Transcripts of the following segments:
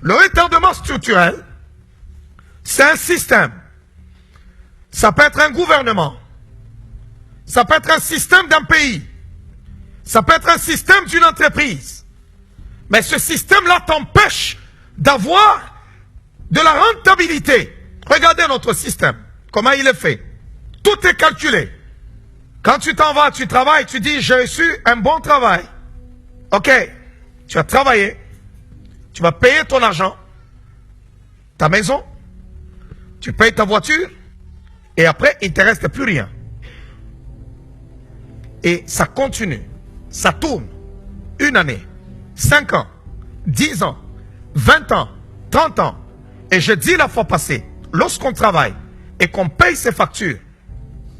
Le retardement structurel, c'est un système. Ça peut être un gouvernement. Ça peut être un système d'un pays. Ça peut être un système d'une entreprise. Mais ce système-là t'empêche d'avoir de la rentabilité. Regardez notre système. Comment il est fait. Tout est calculé. Quand tu t'en vas, tu travailles, tu dis, j'ai reçu un bon travail. Ok, tu vas travailler. Tu vas payer ton argent, ta maison, tu payes ta voiture, et après, il ne te reste plus rien. Et ça continue, ça tourne. 1 année, 5 ans, 10 ans, 20 ans, 30 ans. Et je dis la fois passée, lorsqu'on travaille et qu'on paye ses factures,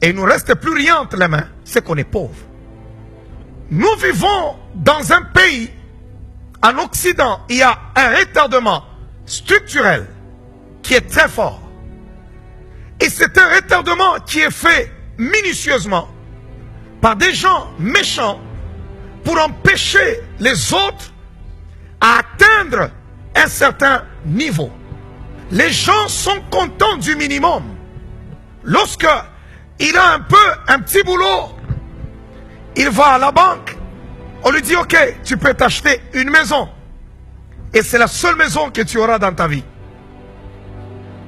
et il ne nous reste plus rien entre les mains, c'est qu'on est pauvre. Nous vivons dans un pays, en Occident, il y a un retardement structurel qui est très fort. Et c'est un retardement qui est fait minutieusement par des gens méchants pour empêcher les autres à atteindre un certain niveau. Les gens sont contents du minimum. Lorsque il a un petit boulot, il va à la banque, on lui dit, ok, tu peux t'acheter une maison. Et c'est la seule maison que tu auras dans ta vie.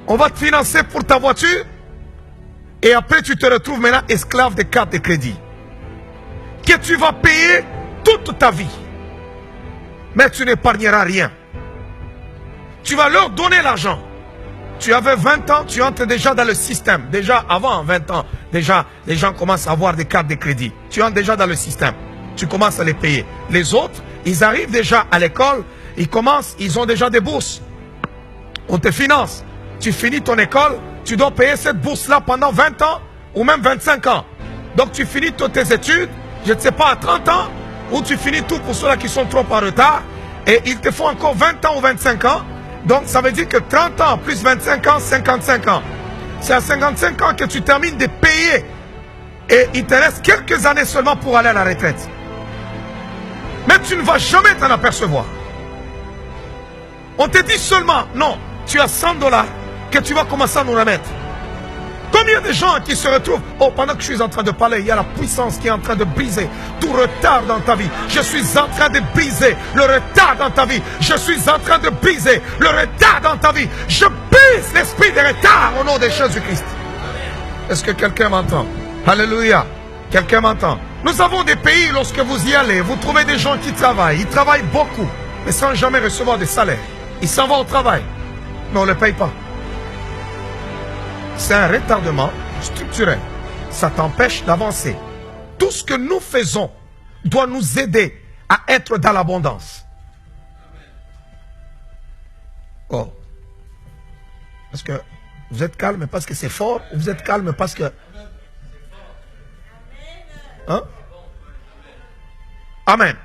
On va te financer pour ta voiture. Et après, tu te retrouves maintenant esclave des cartes de crédit. Que tu vas payer toute ta vie. Mais tu n'épargneras rien. Tu vas leur donner l'argent. Tu avais 20 ans, tu entres déjà dans le système. Déjà avant 20 ans, déjà les gens commencent à avoir des cartes de crédit. Tu entres déjà dans le système. Tu commences à les payer. Les autres, ils arrivent déjà à l'école, ils ont déjà des bourses. On te finance. Tu finis ton école, tu dois payer cette bourse-là pendant 20 ans ou même 25 ans. Donc tu finis toutes tes études, je ne sais pas, à 30 ans, ou tu finis tout pour ceux-là qui sont trop en retard, et il te faut encore 20 ans ou 25 ans. Donc ça veut dire que 30 ans plus 25 ans, 55 ans. C'est à 55 ans que tu termines de payer. Et il te reste quelques années seulement pour aller à la retraite. Mais tu ne vas jamais t'en apercevoir. On te dit seulement, non, tu as 100 $, que tu vas commencer à nous remettre. Combien de gens qui se retrouvent, oh, pendant que je suis en train de parler, il y a la puissance qui est en train de briser tout retard dans ta vie. Je suis en train de briser le retard dans ta vie. Je suis en train de briser le retard dans ta vie. Je brise l'esprit de retard au nom de Jésus-Christ. Est-ce que quelqu'un m'entend? Alléluia. Quelqu'un m'entend? Nous avons des pays, lorsque vous y allez, vous trouvez des gens qui travaillent. Ils travaillent beaucoup, mais sans jamais recevoir de salaire. Ils s'en vont au travail, mais on ne les paye pas. C'est un retardement structurel. Ça t'empêche d'avancer. Tout ce que nous faisons doit nous aider à être dans l'abondance. Oh. Est-ce que vous êtes calme parce que c'est fort ou vous êtes calme parce que... Hein? Amen.